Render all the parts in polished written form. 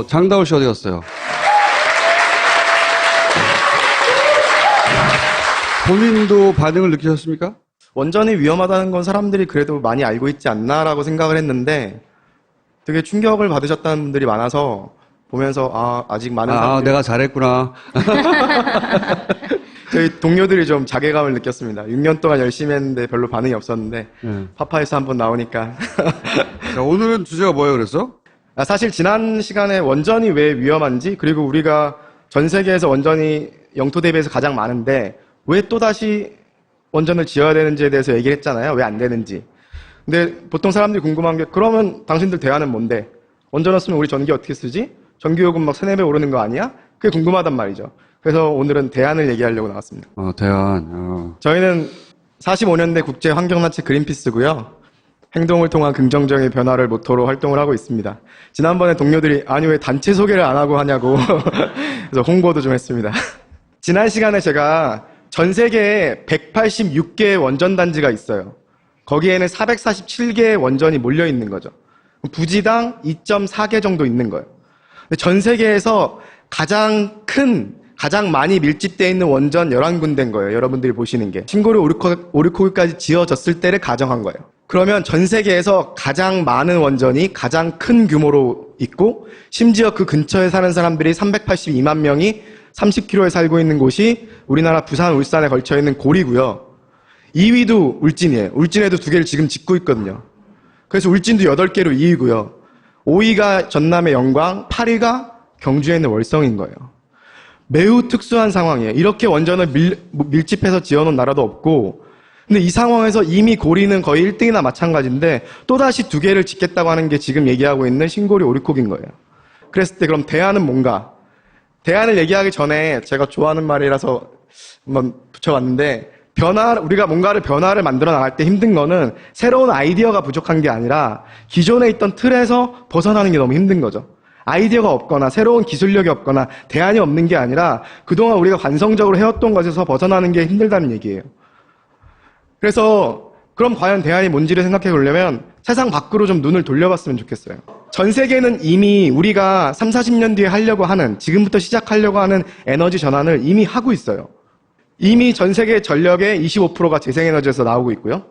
장다울 씨 어디 갔어요? 본인도 반응을 느끼셨습니까? 원전이 위험하다는 건 사람들이 그래도 많이 알고 있지 않나라고 생각을 했는데 되게 충격을 받으셨다는 분들이 많아서 보면서 아직 많은 사람들이 내가 잘했구나. 저희 동료들이 좀 자괴감을 느꼈습니다. 6년 동안 열심히 했는데 별로 반응이 없었는데 파파에서 한번 나오니까 자, 오늘은 주제가 뭐예요, 그래서? 사실 지난 시간에 원전이 왜 위험한지 그리고 우리가 전 세계에서 원전이 영토 대비해서 가장 많은데 왜 또다시 원전을 지어야 되는지에 대해서 얘기를 했잖아요. 왜 안 되는지. 근데 보통 사람들이 궁금한 게 그러면 당신들 대안은 뭔데? 원전 없으면 우리 전기 어떻게 쓰지? 전기요금 막 3, 4배 오르는 거 아니야? 그게 궁금하단 말이죠. 그래서 오늘은 대안을 얘기하려고 나왔습니다. 대안. 저희는 45년대 국제 환경단체 그린피스고요. 행동을 통한 긍정적인 변화를 모토로 활동을 하고 있습니다. 지난번에 동료들이 아니 왜 단체 소개를 안 하고 하냐고 그래서 홍보도 좀 했습니다. 지난 시간에 제가 전 세계에 186개의 원전단지가 있어요. 거기에는 447개의 원전이 몰려 있는 거죠. 부지당 2.4개 정도 있는 거예요. 전 세계에서 가장 많이 밀집되어 있는 원전 11군데인 거예요. 여러분들이 보시는 게. 신고리 오르코기까지 지어졌을 때를 가정한 거예요. 그러면 전 세계에서 가장 많은 원전이 가장 큰 규모로 있고 심지어 그 근처에 사는 사람들이 382만 명이 30km에 살고 있는 곳이 우리나라 부산, 울산에 걸쳐 있는 고리고요. 2위도 울진이에요. 울진에도 2개를 지금 짓고 있거든요. 그래서 울진도 8개로 2위고요. 5위가 전남의 영광, 8위가 경주에 있는 월성인 거예요. 매우 특수한 상황이에요. 이렇게 원전을 밀집해서 지어놓은 나라도 없고 근데 이 상황에서 이미 고리는 거의 1등이나 마찬가지인데 또다시 2개를 짓겠다고 하는 게 지금 얘기하고 있는 신고리 오리콕인 거예요. 그랬을 때 그럼 대안은 뭔가? 대안을 얘기하기 전에 제가 좋아하는 말이라서 한번 붙여봤는데 우리가 뭔가를 변화를 만들어 나갈 때 힘든 거는 새로운 아이디어가 부족한 게 아니라 기존에 있던 틀에서 벗어나는 게 너무 힘든 거죠. 아이디어가 없거나 새로운 기술력이 없거나 대안이 없는 게 아니라 그동안 우리가 관성적으로 해왔던 것에서 벗어나는 게 힘들다는 얘기예요. 그래서 그럼 과연 대안이 뭔지를 생각해 보려면 세상 밖으로 좀 눈을 돌려봤으면 좋겠어요. 전 세계는 이미 우리가 3, 40년 뒤에 하려고 하는 지금부터 시작하려고 하는 에너지 전환을 이미 하고 있어요. 이미 전 세계 전력의 25%가 재생에너지에서 나오고 있고요.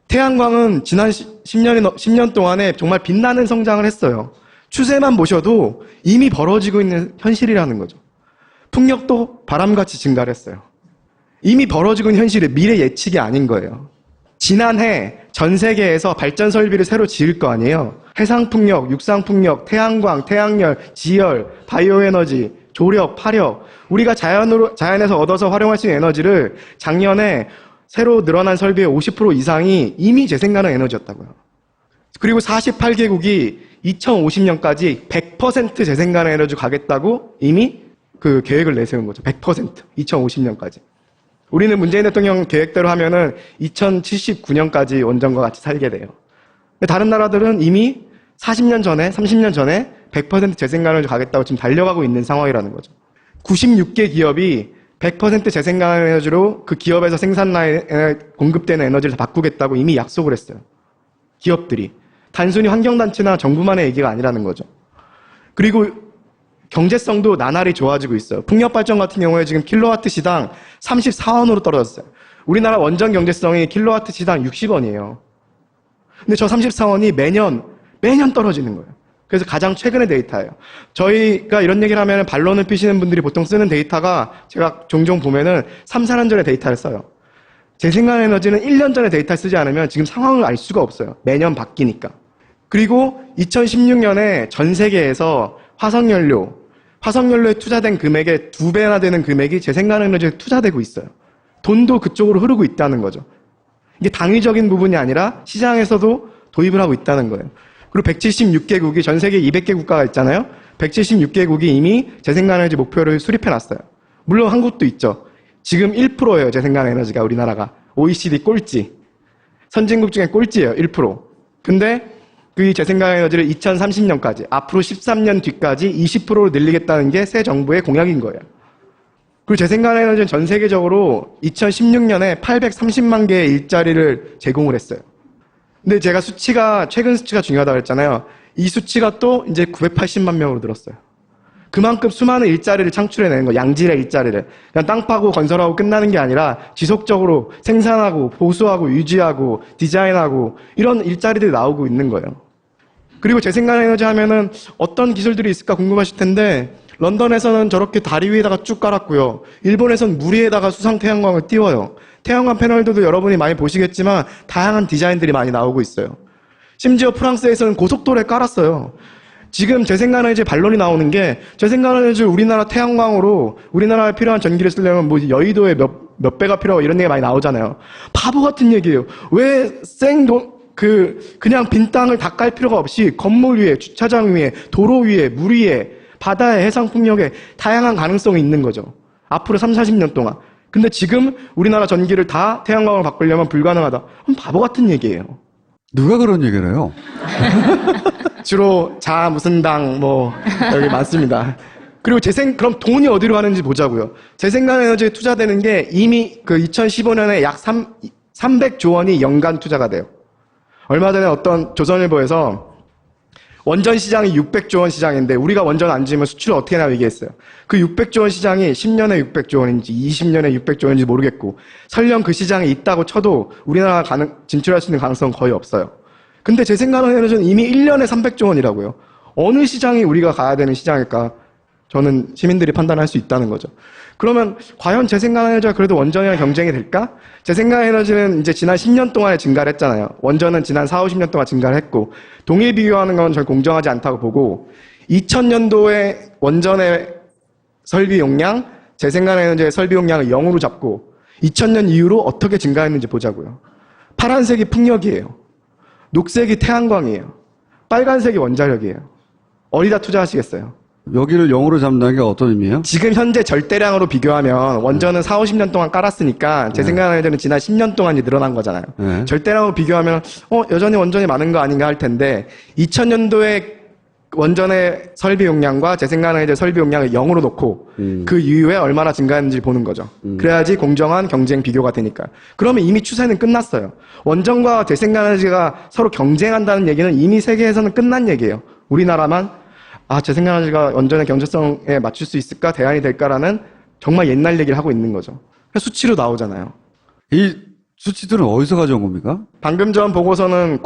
태양광은 지난 10년 동안에 정말 빛나는 성장을 했어요. 추세만 보셔도 이미 벌어지고 있는 현실이라는 거죠. 풍력도 바람같이 증가를 했어요. 이미 벌어지고 있는 현실이 미래 예측이 아닌 거예요. 지난해 전 세계에서 발전 설비를 새로 지을 거 아니에요. 해상풍력, 육상풍력, 태양광, 태양열, 지열, 바이오에너지, 조력, 파력 우리가 자연에서 얻어서 활용할 수 있는 에너지를 작년에 새로 늘어난 설비의 50% 이상이 이미 재생가능 에너지였다고요. 그리고 48개국이 2050년까지 100% 재생가능 에너지 가겠다고 이미 그 계획을 내세운 거죠. 100% 2050년까지. 우리는 문재인 대통령 계획대로 하면은 2079년까지 원전과 같이 살게 돼요. 근데 다른 나라들은 이미 40년 전에, 30년 전에 100% 재생가능을 가겠다고 지금 달려가고 있는 상황이라는 거죠. 96개 기업이 100% 재생가능 에너지로 그 기업에서 생산 라인에 공급되는 에너지를 다 바꾸겠다고 이미 약속을 했어요. 기업들이. 단순히 환경단체나 정부만의 얘기가 아니라는 거죠. 그리고 경제성도 나날이 좋아지고 있어요. 풍력발전 같은 경우에 지금 킬로와트 시당 34원으로 떨어졌어요. 우리나라 원전 경제성이 킬로와트 시당 60원이에요. 근데 저 34원이 매년 떨어지는 거예요. 그래서 가장 최근의 데이터예요. 저희가 이런 얘기를 하면 반론을 피시는 분들이 보통 쓰는 데이터가 제가 종종 보면은 3, 4년 전의 데이터를 써요. 재생가능 에너지는 1년 전의 데이터를 쓰지 않으면 지금 상황을 알 수가 없어요. 매년 바뀌니까. 그리고 2016년에 전 세계에서 화석연료에 투자된 금액의 2배나 되는 금액이 재생가능 에너지에 투자되고 있어요. 돈도 그쪽으로 흐르고 있다는 거죠. 이게 당위적인 부분이 아니라 시장에서도 도입을 하고 있다는 거예요. 그리고 176개국이 전 세계 200개 국가가 있잖아요. 176개국이 이미 재생가능 에너지 목표를 수립해놨어요. 물론 한국도 있죠. 지금 1%예요. 재생가능 에너지가 우리나라가. OECD 꼴찌. 선진국 중에 꼴찌예요. 1%. 근데 그 재생가능 에너지를 2030년까지 앞으로 13년 뒤까지 20%로 늘리겠다는 게 새 정부의 공약인 거예요. 그리고 재생가능 에너지는 전 세계적으로 2016년에 830만 개의 일자리를 제공을 했어요. 근데 제가 최근 수치가 중요하다고 했잖아요. 이 수치가 또 이제 980만 명으로 늘었어요. 그만큼 수많은 일자리를 창출해내는 거, 양질의 일자리를. 그냥 땅 파고 건설하고 끝나는 게 아니라 지속적으로 생산하고 보수하고 유지하고 디자인하고 이런 일자리들이 나오고 있는 거예요. 그리고 재생에너지 하면은 어떤 기술들이 있을까 궁금하실 텐데 런던에서는 저렇게 다리 위에다가 쭉 깔았고요. 일본에서는 물 위에다가 수상 태양광을 띄워요. 태양광 패널들도 여러분이 많이 보시겠지만 다양한 디자인들이 많이 나오고 있어요. 심지어 프랑스에서는 고속도로에 깔았어요. 지금 재생에너지 반론이 나오는 게 재생에너지를 우리나라 태양광으로 우리나라에 필요한 전기를 쓰려면 뭐 여의도에 몇 배가 필요하고 이런 얘기 많이 나오잖아요. 바보 같은 얘기예요. 왜 그냥 빈 땅을 다 깔 필요가 없이 건물 위에, 주차장 위에, 도로 위에, 물 위에, 바다에, 해상 풍력에 다양한 가능성이 있는 거죠. 앞으로 3, 40년 동안. 근데 지금 우리나라 전기를 다 태양광으로 바꾸려면 불가능하다. 그럼 바보 같은 얘기예요. 누가 그런 얘기를 해요? 주로 무슨 당 여기 많습니다. 그리고 그럼 돈이 어디로 가는지 보자고요. 재생에너지에 투자되는 게 이미 그 2015년에 약 300조 원이 연간 투자가 돼요. 얼마 전에 어떤 조선일보에서 원전 시장이 600조 원 시장인데 우리가 원전 안 지으면 수출을 어떻게 하나 얘기했어요. 그 600조 원 시장이 10년에 600조 원인지 20년에 600조 원인지 모르겠고 설령 그 시장에 있다고 쳐도 우리나라가 진출할 수 있는 가능성은 거의 없어요. 근데 재생에너지는 이미 1년에 300조 원이라고요. 어느 시장이 우리가 가야 되는 시장일까? 저는 시민들이 판단할 수 있다는 거죠. 그러면 과연 재생에너지가 그래도 원전이랑 경쟁이 될까? 재생에너지는 이제 지난 10년 동안에 증가를 했잖아요. 원전은 지난 4, 50년 동안 증가를 했고 동일 비교하는 건 전 공정하지 않다고 보고 2000년도에 원전의 설비 용량, 재생에너지의 설비 용량을 0으로 잡고 2000년 이후로 어떻게 증가했는지 보자고요. 파란색이 풍력이에요. 녹색이 태양광이에요. 빨간색이 원자력이에요. 어디다 투자하시겠어요? 여기를 0으로 잡는 게 어떤 의미예요? 지금 현재 절대량으로 비교하면 원전은 4, 50년 동안 깔았으니까 재생에너지는 지난 10년 동안 늘어난 거잖아요. 네. 절대량으로 비교하면 여전히 원전이 많은 거 아닌가 할 텐데 2000년도에 원전의 설비 용량과 재생에너지 설비 용량을 0으로 놓고 그 이후에 얼마나 증가했는지 보는 거죠. 그래야지 공정한 경쟁 비교가 되니까. 그러면 이미 추세는 끝났어요. 원전과 재생에너지가 서로 경쟁한다는 얘기는 이미 세계에서는 끝난 얘기예요. 우리나라만 재생에너지가 원전의 경제성에 맞출 수 있을까? 대안이 될까라는 정말 옛날 얘기를 하고 있는 거죠. 수치로 나오잖아요. 이 수치들은 어디서 가져온 겁니까? 방금 전 보고서는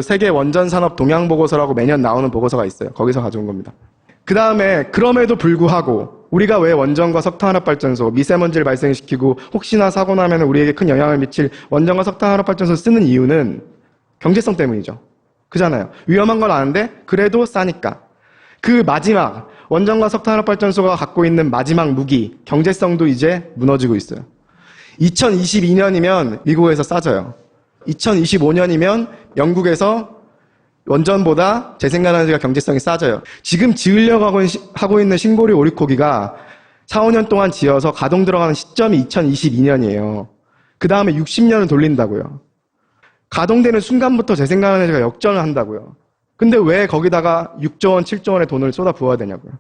세계 원전 산업 동향 보고서라고 매년 나오는 보고서가 있어요. 거기서 가져온 겁니다. 그 다음에 그럼에도 불구하고 우리가 왜 원전과 석탄화력발전소 미세먼지를 발생시키고 혹시나 사고 나면 우리에게 큰 영향을 미칠 원전과 석탄화력발전소를 쓰는 이유는 경제성 때문이죠. 그잖아요. 위험한 건 아는데 그래도 싸니까. 그 마지막 원전과 석탄화력발전소가 갖고 있는 마지막 무기 경제성도 이제 무너지고 있어요. 2022년이면 미국에서 싸져요. 2025년이면 영국에서 원전보다 재생에너지가 경제성이 싸져요. 지금 지으려고 하고 있는 신고리 오리코기가 4, 5년 동안 지어서 가동 들어가는 시점이 2022년이에요. 그 다음에 60년을 돌린다고요. 가동되는 순간부터 재생에너지가 역전을 한다고요. 근데 왜 거기다가 6조 원, 7조 원의 돈을 쏟아 부어야 되냐고요.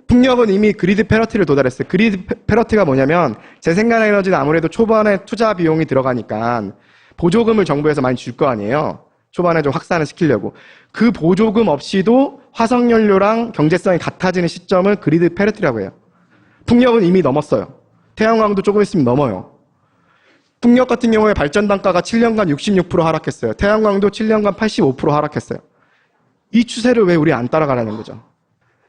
풍력은 이미 그리드 패러티를 도달했어요. 그리드 패러티가 뭐냐면 재생에너지는 아무래도 초반에 투자 비용이 들어가니까 보조금을 정부에서 많이 줄 거 아니에요. 초반에 좀 확산을 시키려고. 그 보조금 없이도 화석연료랑 경제성이 같아지는 시점을 그리드 패러티라고 해요. 풍력은 이미 넘었어요. 태양광도 조금 있으면 넘어요. 풍력 같은 경우에 발전 단가가 7년간 66% 하락했어요. 태양광도 7년간 85% 하락했어요. 이 추세를 왜 우리 안 따라가라는 거죠.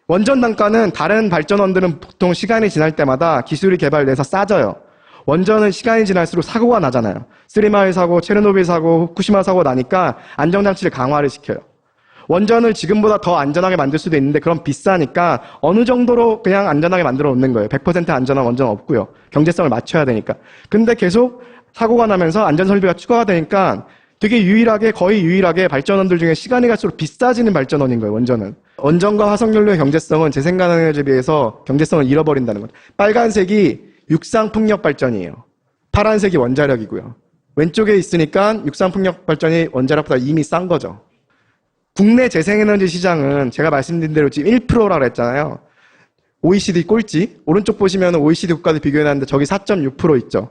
원전 단가는 다른 발전원들은 보통 시간이 지날 때마다 기술이 개발돼서 싸져요. 원전은 시간이 지날수록 사고가 나잖아요. 쓰리마일 사고, 체르노빌 사고, 후쿠시마 사고 나니까 안전장치를 강화를 시켜요. 원전을 지금보다 더 안전하게 만들 수도 있는데 그럼 비싸니까 어느 정도로 그냥 안전하게 만들어 놓는 거예요. 100% 안전한 원전은 없고요. 경제성을 맞춰야 되니까. 근데 계속 사고가 나면서 안전설비가 추가가 되니까 되게 거의 유일하게 발전원들 중에 시간이 갈수록 비싸지는 발전원인 거예요, 원전은. 원전과 화석연료의 경제성은 재생에너지에 비해서 경제성을 잃어버린다는 거예요. 빨간색이 육상풍력 발전이에요. 파란색이 원자력이고요. 왼쪽에 있으니까 육상풍력 발전이 원자력보다 이미 싼 거죠. 국내 재생에너지 시장은 제가 말씀드린 대로 지금 1%라고 했잖아요. OECD 꼴찌. 오른쪽 보시면 OECD 국가들 비교해놨는데 저기 4.6% 있죠.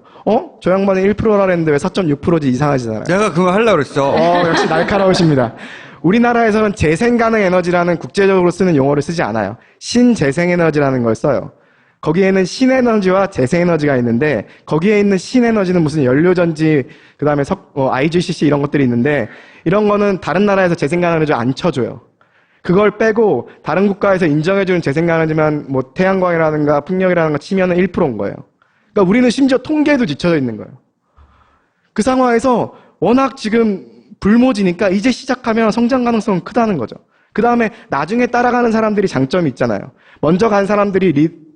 저 양반이 1%라 그랬는데 왜 4.6%지 이상하잖아요. 내가 그거 하려고 그랬어. 역시 날카로우십니다. 우리나라에서는 재생가능 에너지라는 국제적으로 쓰는 용어를 쓰지 않아요. 신재생에너지라는 걸 써요. 거기에는 신에너지와 재생에너지가 있는데 거기에 있는 신에너지는 무슨 연료전지 그다음에 IGCC 이런 것들이 있는데 이런 거는 다른 나라에서 재생가능 에너지 안 쳐줘요. 그걸 빼고 다른 국가에서 인정해주는 재생가능이지만 뭐 태양광이라든가 풍력이라든가 치면은 1%인 거예요. 그러니까 우리는 심지어 통계에도 뒤쳐져 있는 거예요. 그 상황에서 워낙 지금 불모지니까 이제 시작하면 성장 가능성은 크다는 거죠. 그 다음에 나중에 따라가는 사람들이 장점이 있잖아요. 먼저 간 사람들이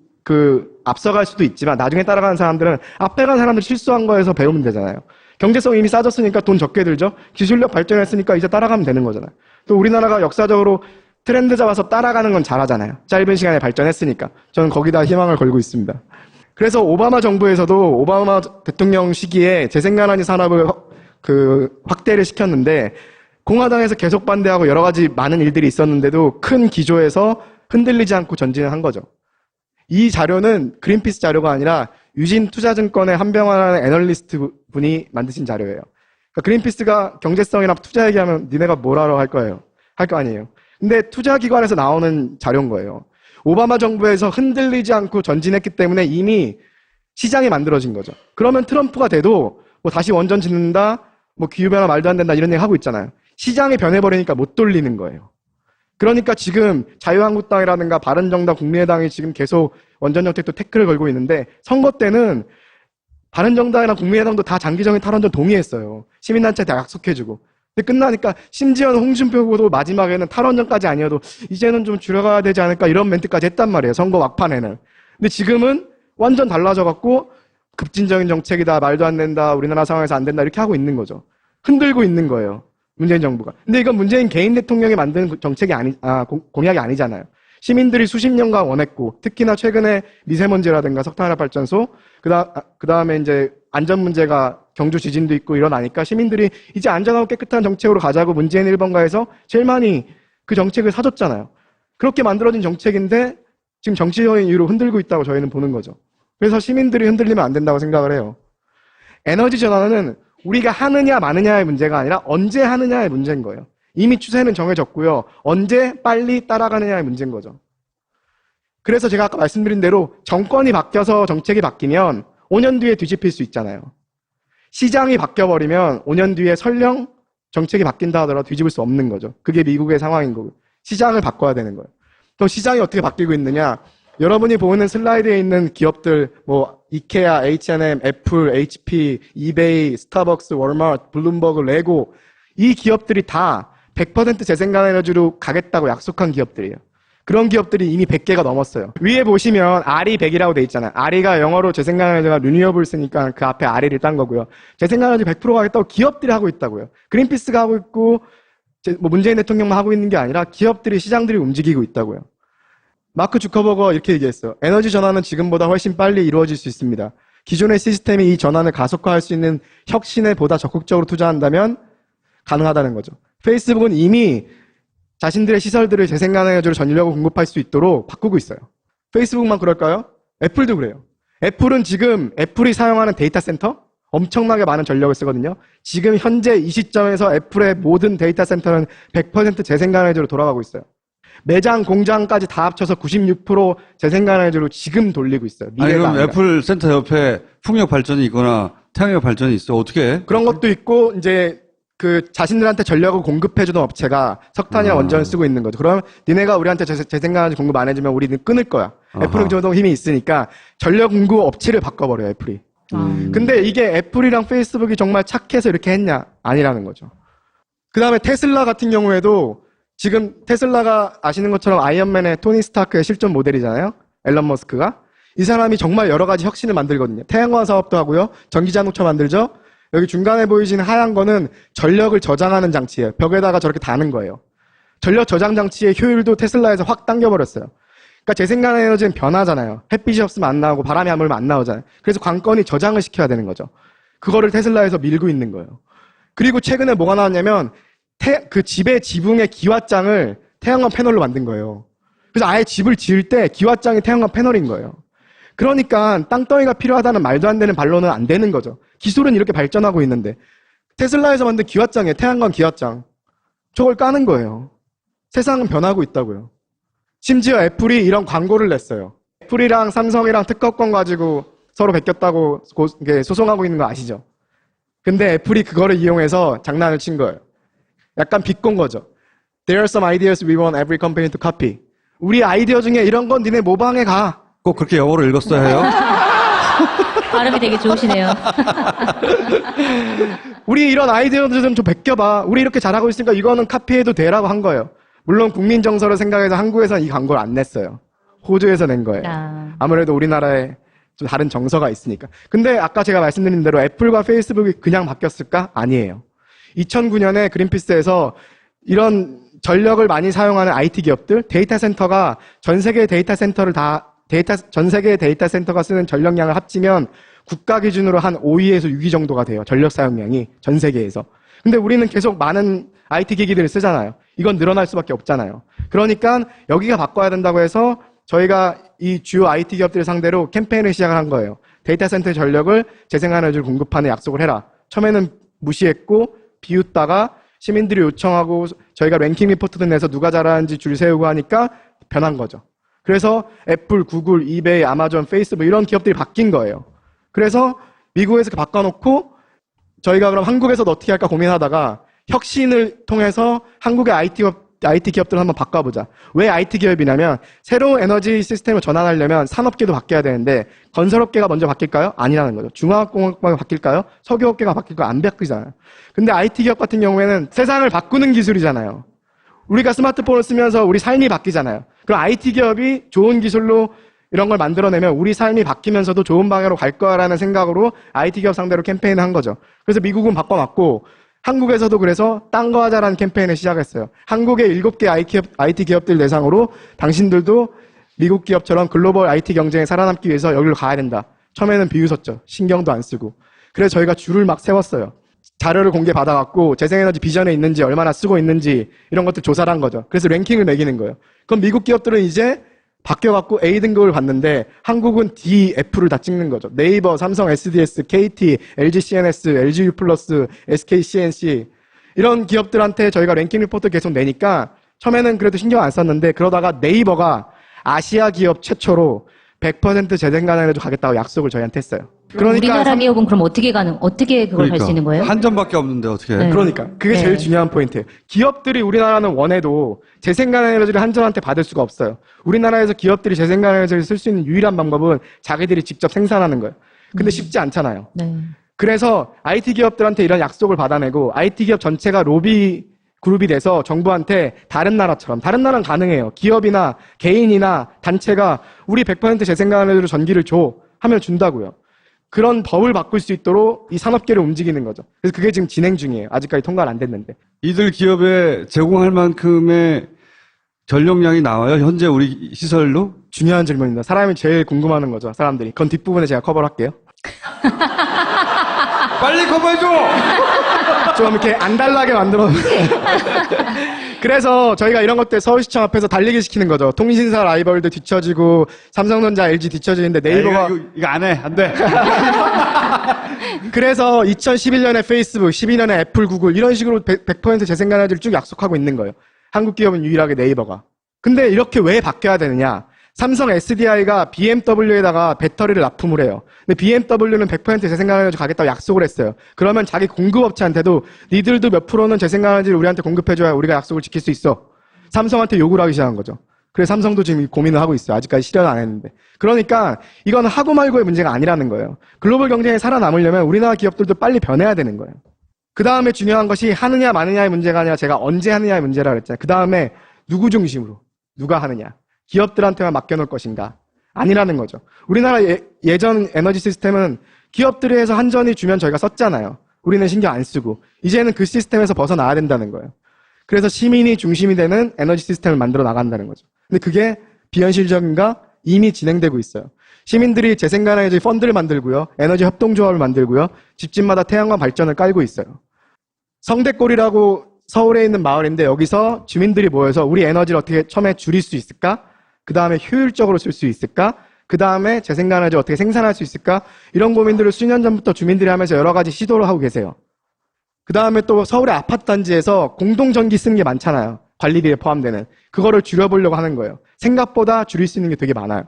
앞서갈 수도 있지만 나중에 따라가는 사람들은 앞에 간 사람들이 실수한 거에서 배우면 되잖아요. 경제성 이미 싸졌으니까 돈 적게 들죠. 기술력 발전했으니까 이제 따라가면 되는 거잖아요. 또 우리나라가 역사적으로 트렌드 잡아서 따라가는 건 잘하잖아요. 짧은 시간에 발전했으니까. 저는 거기다 희망을 걸고 있습니다. 그래서 오바마 정부에서도 오바마 대통령 시기에 재생가능 산업을 확대를 시켰는데 공화당에서 계속 반대하고 여러 가지 많은 일들이 있었는데도 큰 기조에서 흔들리지 않고 전진을 한 거죠. 이 자료는 그린피스 자료가 아니라 유진투자증권의 한병환 애널리스트 분이 만드신 자료예요. 그러니까 그린피스가 경제성이나 투자 얘기하면 니네가 뭐라고 할 거예요. 할 거 아니에요. 근데 투자기관에서 나오는 자료인 거예요. 오바마 정부에서 흔들리지 않고 전진했기 때문에 이미 시장이 만들어진 거죠. 그러면 트럼프가 돼도 뭐 다시 원전 짓는다, 뭐 기후변화 말도 안 된다 이런 얘기 하고 있잖아요. 시장이 변해버리니까 못 돌리는 거예요. 그러니까 지금 자유한국당이라든가 바른정당, 국민의당이 지금 계속 원전 정책도 태클을 걸고 있는데 선거 때는 바른정당이나 국민의당도 다 장기적인 탈원전 동의했어요. 시민단체 다 약속해주고. 근데 끝나니까 심지어는 홍준표 후보도 마지막에는 탈원전까지 아니어도 이제는 좀 줄여가야 되지 않을까 이런 멘트까지 했단 말이에요. 선거 막판에는. 근데 지금은 완전 달라져갖고 급진적인 정책이다, 말도 안 된다, 우리나라 상황에서 안 된다 이렇게 하고 있는 거죠. 흔들고 있는 거예요. 문재인 정부가. 근데 이건 문재인 개인 대통령이 만든 정책이 공약이 아니잖아요. 시민들이 수십 년간 원했고, 특히나 최근에 미세먼지라든가 석탄화발전소, 그 다음에 이제 안전 문제가 경주 지진도 있고 일어나니까 시민들이 이제 안전하고 깨끗한 정책으로 가자고 문재인 1번가에서 제일 많이 그 정책을 사줬잖아요. 그렇게 만들어진 정책인데 지금 정치적인 이유로 흔들고 있다고 저희는 보는 거죠. 그래서 시민들이 흔들리면 안 된다고 생각을 해요. 에너지 전환은 우리가 하느냐 마느냐의 문제가 아니라 언제 하느냐의 문제인 거예요. 이미 추세는 정해졌고요. 언제 빨리 따라가느냐의 문제인 거죠. 그래서 제가 아까 말씀드린 대로 정권이 바뀌어서 정책이 바뀌면 5년 뒤에 뒤집힐 수 있잖아요. 시장이 바뀌어버리면 5년 뒤에 설령 정책이 바뀐다 하더라도 뒤집을 수 없는 거죠. 그게 미국의 상황인 거고. 시장을 바꿔야 되는 거예요. 그럼 시장이 어떻게 바뀌고 있느냐? 여러분이 보는 슬라이드에 있는 기업들, 뭐 이케아, H&M, 애플, HP, 이베이, 스타벅스, 월마트, 블룸버그, 레고 이 기업들이 다 100% 재생가능에너지로 가겠다고 약속한 기업들이에요. 그런 기업들이 이미 100개가 넘었어요. 위에 보시면 RE 100이라고 돼 있잖아요. RE가 영어로 재생가능에너지가 리뉴어블 쓰니까 그 앞에 RE를 딴 거고요. 재생가능에너지 100% 가겠다고 기업들이 하고 있다고요. 그린피스가 하고 있고 뭐 문재인 대통령만 하고 있는 게 아니라 기업들이 시장들이 움직이고 있다고요. 마크 주커버거가 이렇게 얘기했어요. 에너지 전환은 지금보다 훨씬 빨리 이루어질 수 있습니다. 기존의 시스템이 이 전환을 가속화할 수 있는 혁신에 보다 적극적으로 투자한다면 가능하다는 거죠. 페이스북은 이미 자신들의 시설들을 재생가능에너지로 전력을 공급할 수 있도록 바꾸고 있어요. 페이스북만 그럴까요? 애플도 그래요. 애플은 지금 애플이 사용하는 데이터 센터 엄청나게 많은 전력을 쓰거든요. 지금 현재 이 시점에서 애플의 모든 데이터 센터는 100% 재생가능에너지로 돌아가고 있어요. 매장, 공장까지 다 합쳐서 96% 재생가능에너지로 지금 돌리고 있어요. 아니, 그럼 아니라. 애플 센터 옆에 풍력 발전이 있거나 태양력 발전이 있어. 어떻게 해? 그런 것도 있고 이제 그 자신들한테 전력을 공급해주는 업체가 석탄이나 원전을 쓰고 있는 거죠. 그럼 니네가 우리한테 재생가능에너지 공급 안 해주면 우리는 끊을 거야. 애플은 그 정도 힘이 있으니까 전력 공급 업체를 바꿔버려요. 애플이. 근데 이게 애플이랑 페이스북이 정말 착해서 이렇게 했냐? 아니라는 거죠. 그 다음에 테슬라 같은 경우에도 지금 테슬라가 아시는 것처럼 아이언맨의 토니 스타크의 실존 모델이잖아요. 앨런 머스크가. 이 사람이 정말 여러 가지 혁신을 만들거든요. 태양광 사업도 하고요. 전기자동차 만들죠. 여기 중간에 보이시는 하얀 거는 전력을 저장하는 장치예요. 벽에다가 저렇게 다는 거예요. 전력 저장 장치의 효율도 테슬라에서 확 당겨버렸어요. 그러니까 재생가능 에너지는 변하잖아요. 햇빛이 없으면 안 나오고 바람이 안 불면 안 나오잖아요. 그래서 관건이 저장을 시켜야 되는 거죠. 그거를 테슬라에서 밀고 있는 거예요. 그리고 최근에 뭐가 나왔냐면 그 집의 지붕의 기와장을 태양광 패널로 만든 거예요. 그래서 아예 집을 지을 때 기와장이 태양광 패널인 거예요. 그러니까 땅덩이가 필요하다는 말도 안 되는 반론은 안 되는 거죠. 기술은 이렇게 발전하고 있는데 테슬라에서 만든 기와장이에요. 태양광 기와장. 저걸 까는 거예요. 세상은 변하고 있다고요. 심지어 애플이 이런 광고를 냈어요. 애플이랑 삼성이랑 특허권 가지고 서로 베꼈다고 소송하고 있는 거 아시죠? 근데 애플이 그거를 이용해서 장난을 친 거예요. 약간 비꼰 거죠. There are some ideas we want every company to copy. 우리 아이디어 중에 이런 건 니네 모방해 가. 꼭 그렇게 영어로 읽었어야 해요? 발음이 되게 좋으시네요. 우리 이런 아이디어들 좀 베껴봐. 우리 이렇게 잘하고 있으니까 이거는 카피해도 돼라고 한 거예요. 물론 국민 정서를 생각해서 한국에서는 이 광고를 안 냈어요. 호주에서 낸 거예요. 아무래도 우리나라에 좀 다른 정서가 있으니까. 근데 아까 제가 말씀드린 대로 애플과 페이스북이 그냥 바뀌었을까? 아니에요. 2009년에 그린피스에서 이런 전력을 많이 사용하는 IT 기업들, 데이터 센터가 전 세계의 데이터 센터를 전 세계의 데이터 센터가 쓰는 전력량을 합치면 국가 기준으로 한 5위에서 6위 정도가 돼요. 전력 사용량이 전 세계에서. 근데 우리는 계속 많은 IT 기기들을 쓰잖아요. 이건 늘어날 수밖에 없잖아요. 그러니까 여기가 바꿔야 된다고 해서 저희가 이 주요 IT 기업들을 상대로 캠페인을 시작을 한 거예요. 데이터 센터 전력을 재생에너지를 공급하는 약속을 해라. 처음에는 무시했고 비웃다가 시민들이 요청하고 저희가 랭킹 리포트도 내서 누가 잘하는지 줄 세우고 하니까 변한 거죠. 그래서 애플, 구글, 이베이, 아마존, 페이스북 이런 기업들이 바뀐 거예요. 그래서 미국에서 바꿔놓고 저희가 그럼 한국에서도 어떻게 할까 고민하다가 혁신을 통해서 한국의 IT 기업들을 한번 바꿔보자. 왜 IT 기업이냐면 새로운 에너지 시스템을 전환하려면 산업계도 바뀌어야 되는데 건설업계가 먼저 바뀔까요? 아니라는 거죠. 중화학공업계가 바뀔까요? 석유업계가 바뀔까요? 안 바뀌잖아요. 근데 IT 기업 같은 경우에는 세상을 바꾸는 기술이잖아요. 우리가 스마트폰을 쓰면서 우리 삶이 바뀌잖아요. 그럼 IT 기업이 좋은 기술로 이런 걸 만들어내면 우리 삶이 바뀌면서도 좋은 방향으로 갈 거라는 생각으로 IT 기업 상대로 캠페인을 한 거죠. 그래서 미국은 바꿔놨고 한국에서도 그래서 딴 거 하자라는 캠페인을 시작했어요. 한국의 7개 IT 기업들 대상으로 당신들도 미국 기업처럼 글로벌 IT 경쟁에 살아남기 위해서 여기로 가야 된다. 처음에는 비웃었죠. 신경도 안 쓰고. 그래서 저희가 줄을 막 세웠어요. 자료를 공개받아갖고 재생에너지 비전에 있는지 얼마나 쓰고 있는지 이런 것들 조사를 한 거죠. 그래서 랭킹을 매기는 거예요. 그럼 미국 기업들은 이제 바뀌어갖고 A 등급을 받는데 한국은 D, F를 다 찍는 거죠. 네이버, 삼성, SDS, KT, LG CNS, LG U+, SK CNC 이런 기업들한테 저희가 랭킹 리포트 계속 내니까 처음에는 그래도 신경 안 썼는데 그러다가 네이버가 아시아 기업 최초로 100% 재생가능에도 가겠다고 약속을 저희한테 했어요. 우리나라 기업은 그럼 어떻게 그걸 할 수 있는 거예요? 한점밖에 없는데 어떻게 해? 네. 그러니까 그게 제일 중요한 포인트예요. 기업들이 우리나라는 원해도 재생가능 에너지를 한전한테 받을 수가 없어요. 우리나라에서 기업들이 재생가능 에너지를 쓸 수 있는 유일한 방법은 자기들이 직접 생산하는 거예요. 근데 쉽지 않잖아요. 네. 그래서 IT 기업들한테 이런 약속을 받아내고 IT 기업 전체가 로비 그룹이 돼서 정부한테 다른 나라는 가능해요. 기업이나 개인이나 단체가 우리 100% 재생가능 에너지로 전기를 줘 하면 준다고요. 그런 법을 바꿀 수 있도록 이 산업계를 움직이는 거죠. 그래서 그게 지금 진행 중이에요. 아직까지 통과는 안 됐는데. 이들 기업에 제공할 만큼의 전력량이 나와요? 현재 우리 시설로? 중요한 질문입니다. 사람이 제일 궁금해하는 거죠. 사람들이. 그건 뒷부분에 제가 커버를 할게요. 빨리 커버해줘! 좀 이렇게 안달나게 만들었는데. 그래서 저희가 이런 것들 서울시청 앞에서 달리기 시키는 거죠. 통신사 라이벌들 뒤처지고 삼성전자, LG 뒤처지는데 네이버가 이거 안 해. 안 돼. 그래서 2011년에 페이스북, 12년에 애플, 구글 이런 식으로 100% 재생가능을 쭉 약속하고 있는 거예요. 한국 기업은 유일하게 네이버가. 근데 이렇게 왜 바뀌어야 되느냐? 삼성 SDI가 BMW에다가 배터리를 납품을 해요. 근데 BMW는 100% 재생가능에너지 가겠다고 약속을 했어요. 그러면 자기 공급업체한테도 니들도 몇 프로는 재생가능에너지를 우리한테 공급해줘야 우리가 약속을 지킬 수 있어. 삼성한테 요구를 하기 시작한 거죠. 그래서 삼성도 지금 고민을 하고 있어요. 아직까지 실현 안 했는데. 그러니까 이건 하고 말고의 문제가 아니라는 거예요. 글로벌 경쟁에 살아남으려면 우리나라 기업들도 빨리 변해야 되는 거예요. 그 다음에 중요한 것이 하느냐 마느냐의 문제가 아니라 제가 언제 하느냐의 문제라고 그랬잖아요. 그 다음에 누구 중심으로 누가 하느냐. 기업들한테만 맡겨놓을 것인가? 아니라는 거죠. 우리나라 예전 에너지 시스템은 기업들이 해서 한전이 주면 저희가 썼잖아요. 우리는 신경 안 쓰고. 이제는 그 시스템에서 벗어나야 된다는 거예요. 그래서 시민이 중심이 되는 에너지 시스템을 만들어 나간다는 거죠. 근데 그게 비현실적인가? 이미 진행되고 있어요. 시민들이 재생가능에너지 펀드를 만들고요. 에너지 협동조합을 만들고요. 집집마다 태양광 발전을 깔고 있어요. 성대골이라고 서울에 있는 마을인데 여기서 주민들이 모여서 우리 에너지를 어떻게 처음에 줄일 수 있을까? 그 다음에 효율적으로 쓸 수 있을까? 그 다음에 재생에너지 어떻게 생산할 수 있을까? 이런 고민들을 수년 전부터 주민들이 하면서 여러 가지 시도를 하고 계세요. 그 다음에 또 서울의 아파트 단지에서 공동전기 쓰는 게 많잖아요. 관리비에 포함되는. 그거를 줄여보려고 하는 거예요. 생각보다 줄일 수 있는 게 되게 많아요.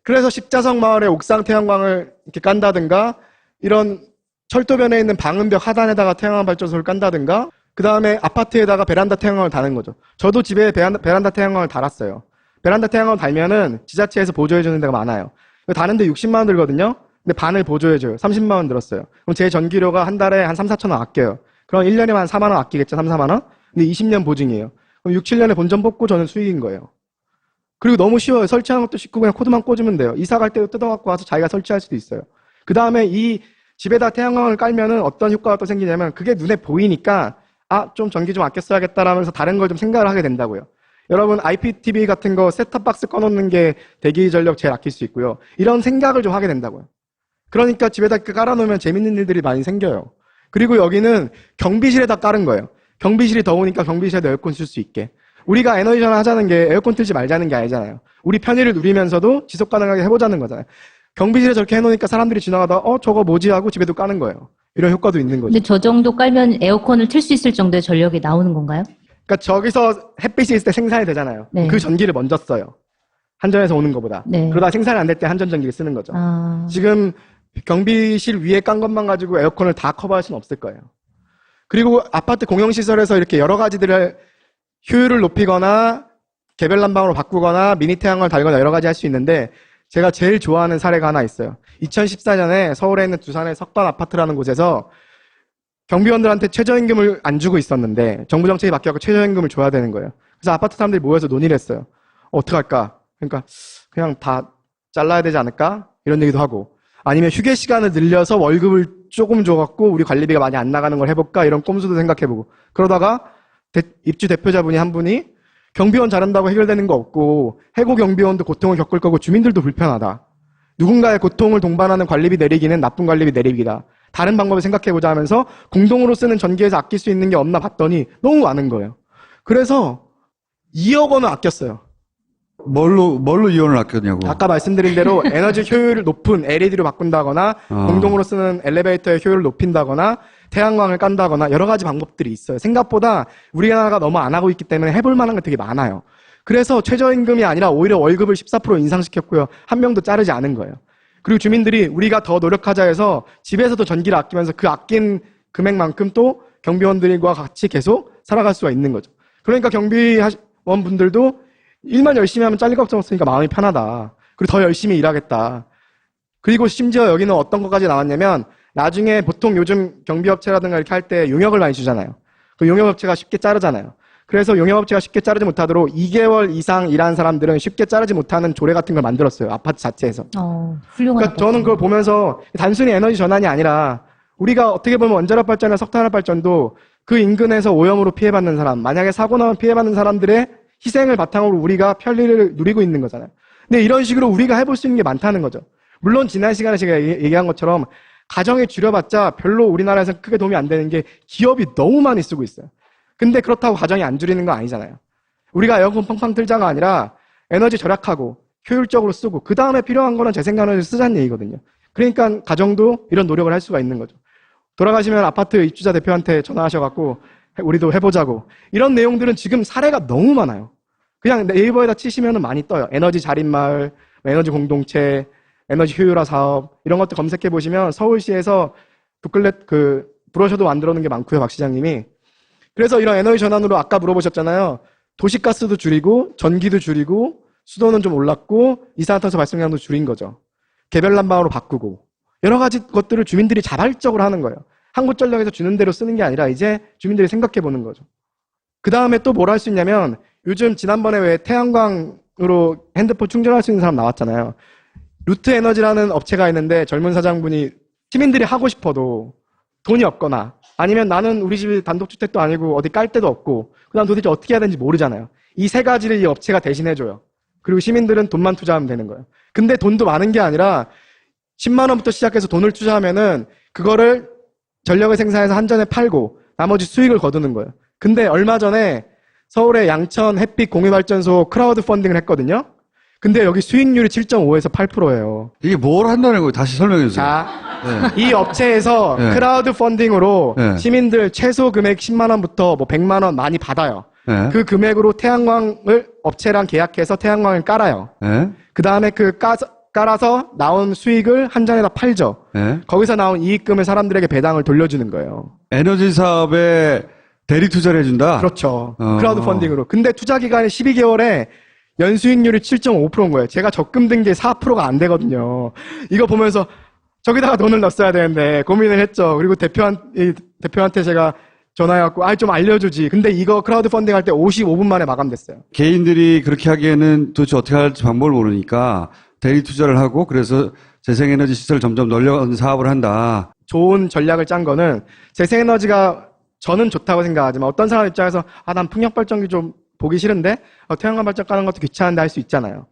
그래서 십자성 마을에 옥상 태양광을 이렇게 깐다든가, 이런 철도변에 있는 방음벽 하단에다가 태양광 발전소를 깐다든가, 그 다음에 아파트에다가 베란다 태양광을 다는 거죠. 저도 집에 베란다 태양광을 달았어요. 베란다 태양광을 달면은 지자체에서 보조해주는 데가 많아요. 다는데 60만 원 들거든요. 근데 반을 보조해줘요. 30만 원 들었어요. 그럼 제 전기료가 한 달에 한 3, 4천 원 아껴요. 그럼 1년에 한 4만 원 아끼겠죠. 3, 4만 원? 근데 20년 보증이에요. 그럼 6, 7년에 본전 뽑고 저는 수익인 거예요. 그리고 너무 쉬워요. 설치하는 것도 쉽고 그냥 코드만 꽂으면 돼요. 이사 갈 때도 뜯어갖고 와서 자기가 설치할 수도 있어요. 그 다음에 이 집에다 태양광을 깔면은 어떤 효과가 또 생기냐면 그게 눈에 보이니까 좀 전기 좀 아껴 써야겠다라면서 다른 걸 좀 생각을 하게 된다고요. 여러분 IPTV 같은 거 셋탑박스 꺼놓는 게 대기 전력 제일 아낄 수 있고요. 이런 생각을 좀 하게 된다고요. 그러니까 집에다 깔아놓으면 재밌는 일들이 많이 생겨요. 그리고 여기는 경비실에다 깔은 거예요. 경비실이 더우니까 경비실에도 에어컨 쓸 수 있게. 우리가 에너지 전환하자는 게 에어컨 틀지 말자는 게 아니잖아요. 우리 편의를 누리면서도 지속 가능하게 해보자는 거잖아요. 경비실에 저렇게 해놓으니까 사람들이 지나가다 저거 뭐지 하고 집에도 까는 거예요. 이런 효과도 있는 거죠. 근데 저 정도 깔면 에어컨을 틀 수 있을 정도의 전력이 나오는 건가요? 그러니까 저기서 햇빛이 있을 때 생산이 되잖아요. 네. 그 전기를 먼저 써요. 한전에서 오는 것보다. 네. 그러다 생산이 안 될 때 한전 전기를 쓰는 거죠. 지금 경비실 위에 깐 것만 가지고 에어컨을 다 커버할 수는 없을 거예요. 그리고 아파트 공용시설에서 이렇게 여러 가지들을 효율을 높이거나 개별 난방으로 바꾸거나 미니 태양광을 달거나 여러 가지 할 수 있는데 제가 제일 좋아하는 사례가 하나 있어요. 2014년에 서울에 있는 두산의 석관 아파트라는 곳에서 경비원들한테 최저임금을 안 주고 있었는데 정부 정책이 바뀌어서 최저임금을 줘야 되는 거예요. 그래서 아파트 사람들이 모여서 논의를 했어요. 어떡할까? 그러니까 그냥 다 잘라야 되지 않을까? 이런 얘기도 하고 아니면 휴게 시간을 늘려서 월급을 조금 줘갖고 우리 관리비가 많이 안 나가는 걸 해볼까? 이런 꼼수도 생각해보고 그러다가 입주 대표자분이 한 분이 경비원 잘한다고 해결되는 거 없고 해고 경비원도 고통을 겪을 거고 주민들도 불편하다. 누군가의 고통을 동반하는 관리비 내리기는 나쁜 관리비 내리기다. 다른 방법을 생각해보자 하면서 공동으로 쓰는 전기에서 아낄 수 있는 게 없나 봤더니 너무 많은 거예요. 그래서 2억 원을 아꼈어요. 뭘로 이혼을 아꼈냐고. 아까 말씀드린 대로 에너지 효율을 높은 LED로 바꾼다거나 공동으로 쓰는 엘리베이터의 효율을 높인다거나 태양광을 깐다거나 여러 가지 방법들이 있어요. 생각보다 우리나라가 너무 안 하고 있기 때문에 해볼 만한 게 되게 많아요. 그래서 최저임금이 아니라 오히려 월급을 14% 인상시켰고요. 한 명도 자르지 않은 거예요. 그리고 주민들이 우리가 더 노력하자 해서 집에서도 전기를 아끼면서 그 아낀 금액만큼 또 경비원들과 같이 계속 살아갈 수가 있는 거죠. 그러니까 경비원분들도 일만 열심히 하면 잘릴 걱정 없으니까 마음이 편하다. 그리고 더 열심히 일하겠다. 그리고 심지어 여기는 어떤 것까지 나왔냐면 나중에 보통 요즘 경비업체라든가 이렇게 할 때 용역을 많이 주잖아요. 그 용역업체가 쉽게 자르잖아요. 그래서 용역업체가 쉽게 자르지 못하도록 2개월 이상 일한 사람들은 쉽게 자르지 못하는 조례 같은 걸 만들었어요. 아파트 자체에서. 훌륭하다. 그러니까 저는 그걸 보면서 단순히 에너지 전환이 아니라 우리가 어떻게 보면 원자력 발전이나 석탄화력 발전도 그 인근에서 오염으로 피해받는 사람, 만약에 사고 나면 피해받는 사람들의 희생을 바탕으로 우리가 편리를 누리고 있는 거잖아요. 근데 이런 식으로 우리가 해볼 수 있는 게 많다는 거죠. 물론 지난 시간에 제가 얘기한 것처럼 가정에 줄여봤자 별로 우리나라에서 크게 도움이 안 되는 게 기업이 너무 많이 쓰고 있어요. 근데 그렇다고 가정이 안 줄이는 건 아니잖아요. 우리가 에어컨 팡팡 틀자가 아니라 에너지 절약하고 효율적으로 쓰고 그 다음에 필요한 거는 재생에너지를 쓰자는 얘기거든요. 그러니까 가정도 이런 노력을 할 수가 있는 거죠. 돌아가시면 아파트 입주자 대표한테 전화하셔갖고 우리도 해보자고. 이런 내용들은 지금 사례가 너무 많아요. 그냥 네이버에다 치시면 많이 떠요. 에너지 자립마을, 에너지 공동체, 에너지 효율화 사업 이런 것들 검색해 보시면 서울시에서 북클렛 브로셔도 만들어 놓은 게 많고요. 박 시장님이. 그래서 이런 에너지 전환으로 아까 물어보셨잖아요. 도시가스도 줄이고 전기도 줄이고 수도는 좀 올랐고 이산화탄소 발생량도 줄인 거죠. 개별 난방으로 바꾸고 여러 가지 것들을 주민들이 자발적으로 하는 거예요. 한국전력에서 주는 대로 쓰는 게 아니라 이제 주민들이 생각해 보는 거죠. 그 다음에 또 뭘 할 수 있냐면 요즘 지난번에 왜 태양광으로 핸드폰 충전할 수 있는 사람 나왔잖아요. 루트 에너지라는 업체가 있는데 젊은 사장분이 시민들이 하고 싶어도 돈이 없거나 아니면 나는 우리 집이 단독주택도 아니고 어디 깔 데도 없고 그다음 도대체 어떻게 해야 되는지 모르잖아요. 이 세 가지를 이 업체가 대신해줘요. 그리고 시민들은 돈만 투자하면 되는 거예요. 근데 돈도 많은 게 아니라 10만 원부터 시작해서 돈을 투자하면은 그거를 전력을 생산해서 한전에 팔고 나머지 수익을 거두는 거예요. 근데 얼마 전에 서울의 양천 햇빛 공유발전소 크라우드 펀딩을 했거든요. 근데 여기 수익률이 7.5에서 8%예요. 이게 뭘 한다는 거예요? 다시 설명해 주세요. 자, 네. 이 업체에서 네. 크라우드 펀딩으로 네. 시민들 최소 금액 10만 원부터 뭐 100만 원 많이 받아요. 네. 그 금액으로 태양광을 업체랑 계약해서 태양광을 깔아요. 네. 그 다음에 깔아서 나온 수익을 한전에다 팔죠. 네. 거기서 나온 이익금을 사람들에게 배당을 돌려주는 거예요. 에너지 사업에 대리 투자를 해준다? 그렇죠. 어. 크라우드 펀딩으로. 근데 투자 기간이 12개월에 연수익률이 7.5%인 거예요. 제가 적금 든 게 4%가 안 되거든요. 이거 보면서 저기다가 돈을 넣었어야 되는데 고민을 했죠. 그리고 대표한테 제가 전화해갖고 좀 알려주지. 근데 이거 크라우드 펀딩 할 때 55분 만에 마감됐어요. 개인들이 그렇게 하기에는 도대체 어떻게 할지 방법을 모르니까 대리 투자를 하고 그래서 재생에너지 시설을 점점 늘려가는 사업을 한다. 좋은 전략을 짠 거는 재생에너지가 저는 좋다고 생각하지만 어떤 사람 입장에서 난 풍력발전기 좀 보기 싫은데 태양광 발전 까는 것도 귀찮은데 할 수 있잖아요.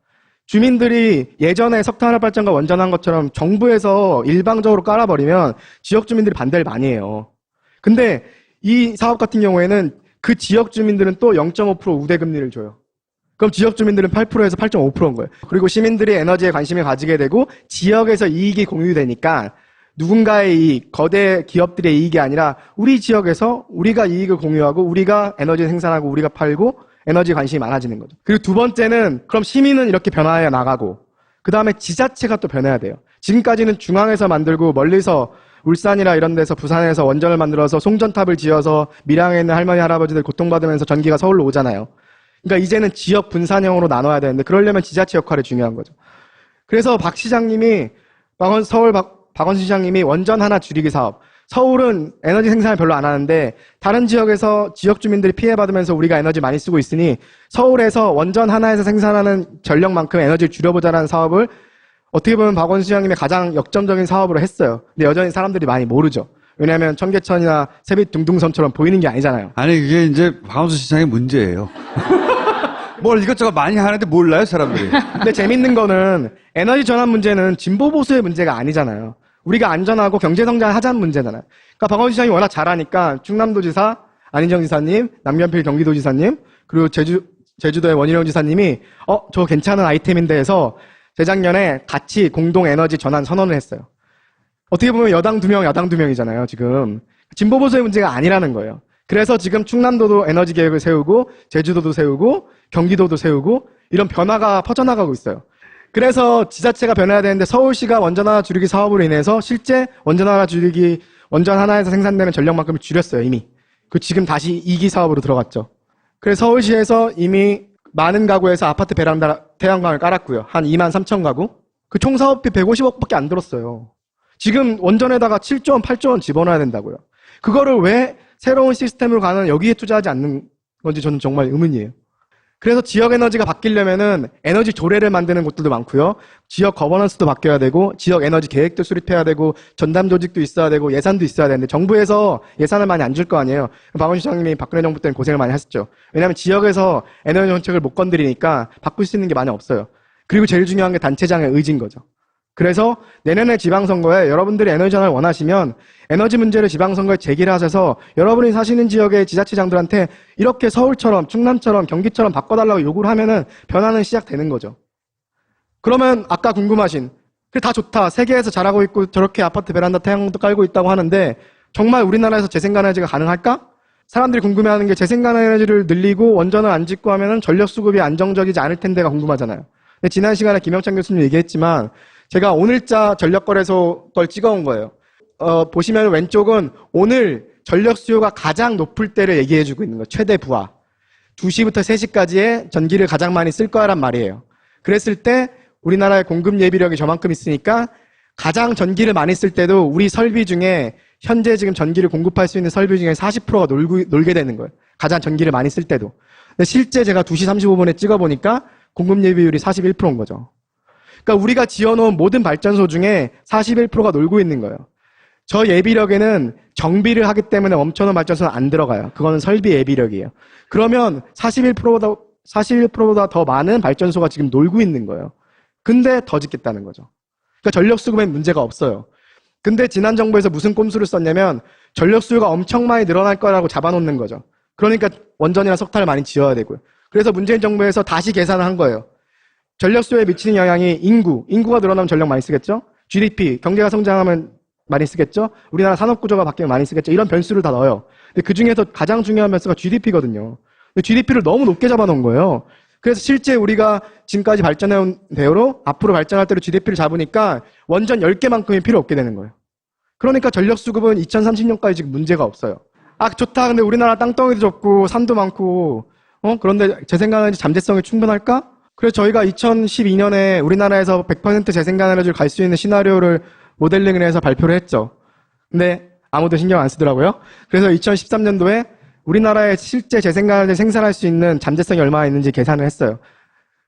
주민들이 예전에 석탄화력 발전과 원전한 것처럼 정부에서 일방적으로 깔아버리면 지역 주민들이 반대를 많이 해요. 근데 이 사업 같은 경우에는 그 지역 주민들은 또 0.5% 우대금리를 줘요. 그럼 지역 주민들은 8%에서 8.5%인 거예요. 그리고 시민들이 에너지에 관심을 가지게 되고 지역에서 이익이 공유되니까 누군가의 이익, 거대 기업들의 이익이 아니라 우리 지역에서 우리가 이익을 공유하고 우리가 에너지 생산하고 우리가 팔고 에너지에 관심이 많아지는 거죠. 그리고 두 번째는 그럼 시민은 이렇게 변화해 나가고 그 다음에 지자체가 또 변해야 돼요. 지금까지는 중앙에서 만들고 멀리서 울산이나 이런 데서 부산에서 원전을 만들어서 송전탑을 지어서 밀양에 있는 할머니 할아버지들 고통받으면서 전기가 서울로 오잖아요. 그러니까 이제는 지역 분산형으로 나눠야 되는데 그러려면 지자체 역할이 중요한 거죠. 그래서 박 시장님이 박원순 시장님이 원전 하나 줄이기 사업. 서울은 에너지 생산을 별로 안 하는데 다른 지역에서 지역 주민들이 피해받으면서 우리가 에너지 많이 쓰고 있으니 서울에서 원전 하나에서 생산하는 전력만큼 에너지를 줄여보자라는 사업을 어떻게 보면 박원순 시장님의 가장 역점적인 사업으로 했어요. 근데 여전히 사람들이 많이 모르죠. 왜냐하면 청계천이나 세빛 둥둥섬처럼 보이는 게 아니잖아요. 아니 그게 이제 박원순 시장의 문제예요. 뭘 이것저것 많이 하는데 몰라요 사람들이. 근데 재밌는 거는 에너지 전환 문제는 진보 보수의 문제가 아니잖아요. 우리가 안전하고 경제 성장을 하자는 문제잖아요. 그러니까 박원순 시장이 워낙 잘하니까 충남도지사 안희정 지사님, 남경필 경기도지사님, 그리고 제주도의 원희룡 지사님이 저 괜찮은 아이템인데 해서 재작년에 같이 공동 에너지 전환 선언을 했어요. 어떻게 보면 여당 2명, 야당 2명이잖아요, 지금. 진보 보수의 문제가 아니라는 거예요. 그래서 지금 충남도도 에너지 계획을 세우고 제주도도 세우고 경기도도 세우고 이런 변화가 퍼져나가고 있어요. 그래서 지자체가 변해야 되는데 서울시가 원전 하나 줄이기 사업으로 인해서 실제 원전 하나에서 생산되는 전력만큼을 줄였어요, 이미. 그 지금 다시 2기 사업으로 들어갔죠. 그래서 서울시에서 이미 많은 가구에서 아파트 베란다 태양광을 깔았고요. 한 2만 3천 가구. 그 총 사업비 150억밖에 안 들었어요. 지금 원전에다가 7조 원, 8조 원 집어넣어야 된다고요. 그거를 왜 새로운 시스템으로 가는 여기에 투자하지 않는 건지 저는 정말 의문이에요. 그래서 지역 에너지가 바뀌려면은 에너지 조례를 만드는 곳들도 많고요. 지역 거버넌스도 바뀌어야 되고 지역 에너지 계획도 수립해야 되고 전담 조직도 있어야 되고 예산도 있어야 되는데 정부에서 예산을 많이 안 줄 거 아니에요. 박원순 시장님이 박근혜 정부 때는 고생을 많이 하셨죠. 왜냐하면 지역에서 에너지 정책을 못 건드리니까 바꿀 수 있는 게 많이 없어요. 그리고 제일 중요한 게 단체장의 의지인 거죠. 그래서 내년에 지방선거에 여러분들이 에너지 전환을 원하시면 에너지 문제를 지방선거에 제기를 하셔서 여러분이 사시는 지역의 지자체장들한테 이렇게 서울처럼 충남처럼 경기처럼 바꿔달라고 요구를 하면은 변화는 시작되는 거죠. 그러면 아까 궁금하신 그래 다 좋다. 세계에서 잘하고 있고 저렇게 아파트 베란다 태양광도 깔고 있다고 하는데 정말 우리나라에서 재생가능에너지가 가능할까? 사람들이 궁금해하는 게 재생가능에너지를 늘리고 원전을 안 짓고 하면은 전력 수급이 안정적이지 않을 텐데가 궁금하잖아요. 근데 지난 시간에 김영찬 교수님 얘기했지만 제가 오늘자 전력거래소 걸 찍어온 거예요. 보시면 왼쪽은 오늘 전력 수요가 가장 높을 때를 얘기해주고 있는 거예요. 최대 부하. 2시부터 3시까지의 전기를 가장 많이 쓸 거란 말이에요. 그랬을 때 우리나라의 공급 예비력이 저만큼 있으니까 가장 전기를 많이 쓸 때도 우리 설비 중에 현재 지금 전기를 공급할 수 있는 설비 중에 40%가 놀게 되는 거예요. 가장 전기를 많이 쓸 때도. 근데 실제 제가 2시 35분에 찍어보니까 공급 예비율이 41%인 거죠. 그러니까 우리가 지어놓은 모든 발전소 중에 41%가 놀고 있는 거예요. 저 예비력에는 정비를 하기 때문에 멈춰놓은 발전소는 안 들어가요. 그거는 설비 예비력이에요. 그러면 41%보다 더 많은 발전소가 지금 놀고 있는 거예요. 근데 더 짓겠다는 거죠. 그러니까 전력 수급엔 문제가 없어요. 근데 지난 정부에서 무슨 꼼수를 썼냐면 전력 수요가 엄청 많이 늘어날 거라고 잡아놓는 거죠. 그러니까 원전이나 석탄을 많이 지어야 되고요. 그래서 문재인 정부에서 다시 계산을 한 거예요. 전력 수요에 미치는 영향이 인구가 늘어나면 전력 많이 쓰겠죠? GDP, 경제가 성장하면 많이 쓰겠죠? 우리나라 산업 구조가 바뀌면 많이 쓰겠죠? 이런 변수를 다 넣어요. 근데 그 중에서 가장 중요한 변수가 GDP거든요. 근데 GDP를 너무 높게 잡아놓은 거예요. 그래서 실제 우리가 지금까지 발전해온 대로 앞으로 발전할 대로 GDP를 잡으니까 원전 10개만큼이 필요 없게 되는 거예요. 그러니까 전력 수급은 2030년까지 지금 문제가 없어요. 아, 좋다. 근데 우리나라 땅덩이도 좁고 산도 많고, 그런데 재생에너지 잠재성이 충분할까? 그래서 저희가 2012년에 우리나라에서 100% 재생에너지를 갈 수 있는 시나리오를 모델링을 해서 발표를 했죠. 근데 아무도 신경 안 쓰더라고요. 그래서 2013년도에 우리나라에 실제 재생에너지를 생산할 수 있는 잠재성이 얼마나 있는지 계산을 했어요.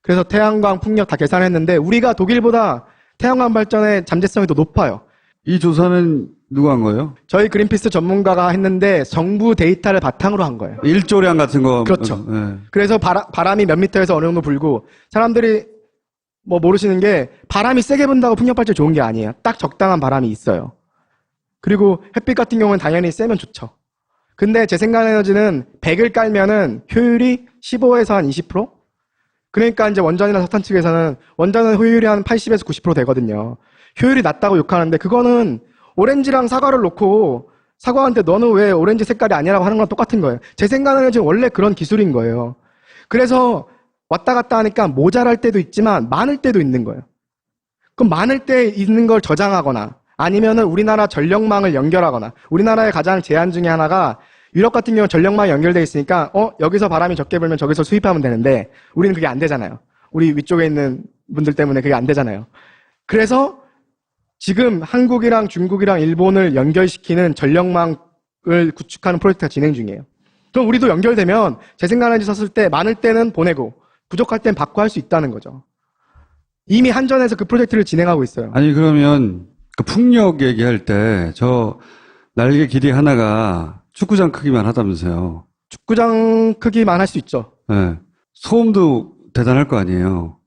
그래서 태양광, 풍력 다 계산했는데 우리가 독일보다 태양광 발전의 잠재성이 더 높아요. 이 조사는 누가 한 거예요? 저희 그린피스 전문가가 했는데 정부 데이터를 바탕으로 한 거예요. 일조량 같은 거. 그렇죠. 네. 그래서 바람이 몇 미터에서 어느 정도 불고 사람들이 뭐 모르시는 게 바람이 세게 분다고 풍력 발전이 좋은 게 아니에요. 딱 적당한 바람이 있어요. 그리고 햇빛 같은 경우는 당연히 세면 좋죠. 근데 재생에너지는 100을 깔면은 효율이 15에서 한 20%? 그러니까 이제 원전이나 석탄 측에서는 원전은 효율이 한 80에서 90% 되거든요. 효율이 낮다고 욕하는데 그거는 오렌지랑 사과를 놓고 사과한테 너는 왜 오렌지 색깔이 아니라고 하는 거랑 똑같은 거예요. 재생에너지는 원래 그런 기술인 거예요. 그래서 왔다 갔다 하니까 모자랄 때도 있지만 많을 때도 있는 거예요. 그럼 많을 때 있는 걸 저장하거나 아니면은 우리나라 전력망을 연결하거나 우리나라의 가장 제한 중에 하나가 유럽 같은 경우는 전력망이 연결되어 있으니까 여기서 바람이 적게 불면 저기서 수입하면 되는데 우리는 그게 안 되잖아요. 우리 위쪽에 있는 분들 때문에 그게 안 되잖아요. 그래서 지금 한국이랑 중국이랑 일본을 연결시키는 전력망을 구축하는 프로젝트가 진행 중이에요. 그럼 우리도 연결되면 재생에너지 썼을 때 많을 때는 보내고 부족할 땐 받고 할 수 있다는 거죠. 이미 한전에서 그 프로젝트를 진행하고 있어요. 아니, 그러면 그 풍력 얘기할 때 저 날개 길이 하나가 축구장 크기만 하다면서요. 축구장 크기만 할 수 있죠. 네. 소음도 대단할 거 아니에요.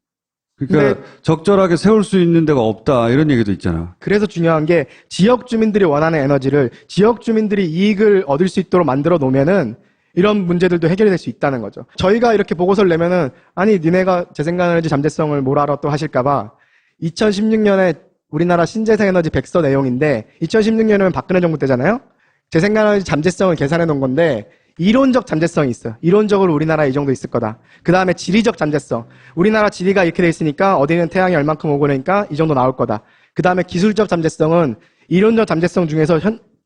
그러니까 적절하게 세울 수 있는 데가 없다 이런 얘기도 있잖아. 그래서 중요한 게 지역 주민들이 원하는 에너지를 지역 주민들이 이익을 얻을 수 있도록 만들어 놓으면은 이런 문제들도 해결이 될 수 있다는 거죠. 저희가 이렇게 보고서를 내면은 아니 니네가 재생에너지 잠재성을 뭘 알아 또 하실까봐 2016년에 우리나라 신재생에너지 백서 내용인데 2016년에는 박근혜 정부 때잖아요. 재생에너지 잠재성을 계산해 놓은 건데 이론적 잠재성이 있어요. 이론적으로 우리나라에 이 정도 있을 거다. 그 다음에 지리적 잠재성. 우리나라 지리가 이렇게 돼 있으니까 어디는 태양이 얼만큼 오고 그러니까 이 정도 나올 거다. 그 다음에 기술적 잠재성은 이론적 잠재성 중에서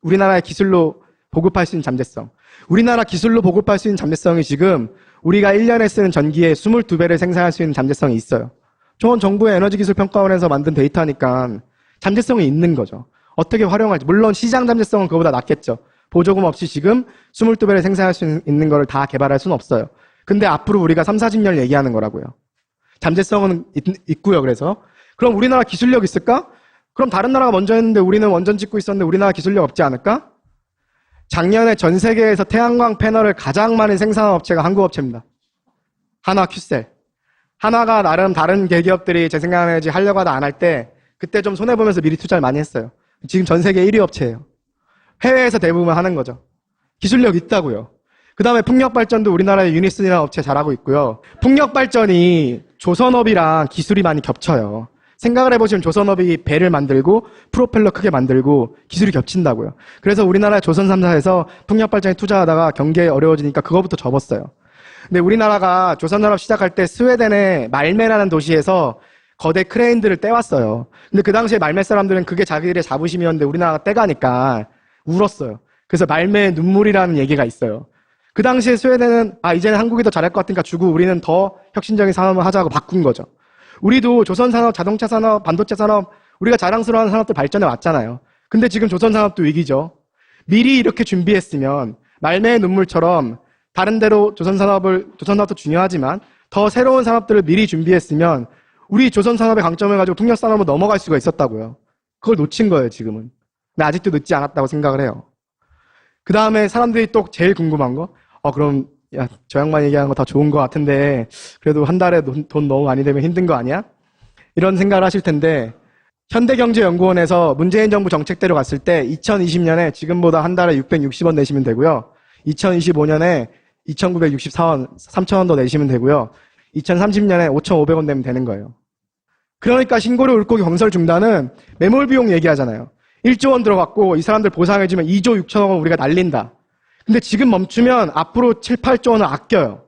우리나라의 기술로 보급할 수 있는 잠재성. 우리나라 기술로 보급할 수 있는 잠재성이 지금 우리가 1년에 쓰는 전기의 22배를 생산할 수 있는 잠재성이 있어요. 저건 정부의 에너지기술평가원에서 만든 데이터니까 잠재성이 있는 거죠. 어떻게 활용할지. 물론 시장 잠재성은 그거보다 낮겠죠. 보조금 없이 지금 22배를 생산할 수 있는 거를 다 개발할 수는 없어요. 근데 앞으로 우리가 3, 40년 얘기하는 거라고요. 잠재성은 있고요. 그래서 그럼 우리나라 기술력 있을까? 그럼 다른 나라가 먼저 했는데 우리는 원전 짓고 있었는데 우리나라 기술력 없지 않을까? 작년에 전 세계에서 태양광 패널을 가장 많이 생산한 업체가 한국 업체입니다. 한화 큐셀. 한화가 나름 다른 대기업들이 재생에너지 하려고 하다 안 할 때 그때 좀 손해보면서 미리 투자를 많이 했어요. 지금 전 세계 1위 업체예요. 해외에서 대부분 하는 거죠. 기술력 있다고요. 그 다음에 풍력발전도 우리나라의 유니슨이라는 업체 잘하고 있고요. 풍력발전이 조선업이랑 기술이 많이 겹쳐요. 생각을 해보시면 조선업이 배를 만들고 프로펠러 크게 만들고 기술이 겹친다고요. 그래서 우리나라 조선 3사에서 풍력발전에 투자하다가 경기에 어려워지니까 그거부터 접었어요. 근데 우리나라가 조선산업 시작할 때 스웨덴의 말메라는 도시에서 거대 크레인들을 떼왔어요. 근데 그 당시에 말메 사람들은 그게 자기들의 자부심이었는데 우리나라가 떼가니까 울었어요. 그래서 말메의 눈물이라는 얘기가 있어요. 그 당시에 스웨덴은 이제는 한국이 더 잘할 것 같으니까 주고 우리는 더 혁신적인 산업을 하자고 바꾼 거죠. 우리도 조선산업, 자동차 산업, 반도체 산업 우리가 자랑스러워하는 산업들 발전해 왔잖아요. 근데 지금 조선산업도 위기죠. 미리 이렇게 준비했으면 말메의 눈물처럼 다른 데로 조선산업도 중요하지만 더 새로운 산업들을 미리 준비했으면 우리 조선산업의 강점을 가지고 풍력산업으로 넘어갈 수가 있었다고요. 그걸 놓친 거예요, 지금은. 근데 아직도 늦지 않았다고 생각을 해요. 그 다음에 사람들이 또 제일 궁금한 거, 그럼, 저 양반 얘기하는 거 다 좋은 거 같은데, 그래도 한 달에 돈 너무 많이 되면 힘든 거 아니야? 이런 생각을 하실 텐데, 현대경제연구원에서 문재인 정부 정책대로 갔을 때, 2020년에 지금보다 한 달에 660원 내시면 되고요. 2025년에 2,964원, 3,000원 더 내시면 되고요. 2030년에 5,500원 내면 되는 거예요. 그러니까 신고료 울고기 건설 중단은 매몰 비용 얘기하잖아요. 1조 원 들어갔고 이 사람들 보상해주면 2조 6천억 원 우리가 날린다. 근데 지금 멈추면 앞으로 7, 8조 원을 아껴요.